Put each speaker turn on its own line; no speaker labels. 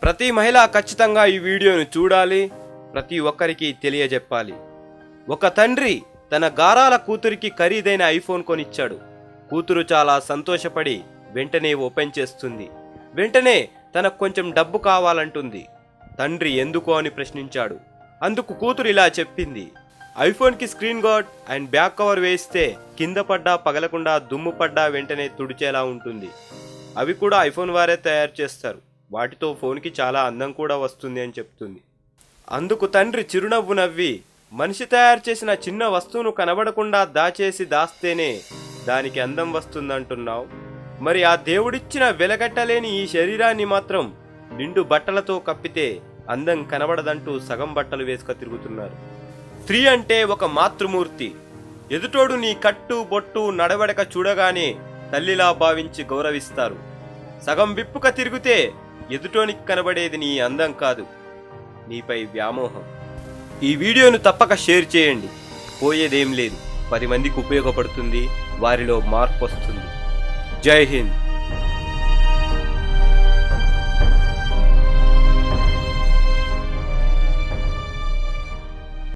ప్రతి మహిళ ఖచ్చితంగా ఈ వీడియోను చూడాలి, ప్రతి ఒక్కరికి తెలియజెప్పాలి. ఒక తండ్రి తన గారాల కూతురికి ఖరీదైన ఐఫోన్ కొనిచ్చాడు. కూతురు చాలా సంతోషపడి వెంటనే ఓపెన్ చేస్తుంది. వెంటనే తనకు కొంచెం డబ్బు కావాలంటుంది. తండ్రి ఎందుకు అని ప్రశ్నించాడు. అందుకు కూతురు ఇలా చెప్పింది, ఐఫోన్కి screen guard and back cover వేస్తే కింద పడ్డా పగలకుండా దుమ్ము పడ్డా వెంటనే తుడిచేలా ఉంటుంది. అవి కూడా ఐఫోన్ వారే తయారు చేస్తారు. వాటితో ఫోన్కి చాలా అందం కూడా వస్తుంది అని చెప్తుంది. అందుకు తండ్రి చిరునవ్వు నవ్వి, మనిషి తయారు చేసిన చిన్న వస్తువును కనబడకుండా దాస్తేనే దానికి అందం వస్తుందంటున్నావు. మరి ఆ దేవుడిచ్చిన వెలగట్టలేని ఈ శరీరాన్ని మాత్రం నిండు బట్టలతో కప్పితే అందం కనబడదంటూ సగం బట్టలు వేసుక తిరుగుతున్నారు. స్త్రీ అంటే ఒక మాతృమూర్తి. ఎదుటోడు నీ కట్టు బొట్టు నడవడక చూడగానే తల్లిలా భావించి గౌరవిస్తారు. సగం విప్పుక తిరిగితే ఎదుటోనికి కనబడేది నీ అందం కాదు, నీపై వ్యామోహం. ఈ వీడియోను తప్పక షేర్ చేయండి. పోయేదేం లేదు, 10 మందికి ఉపయోగపడుతుంది, వారిలో మార్పు వస్తుంది. జై హింద్.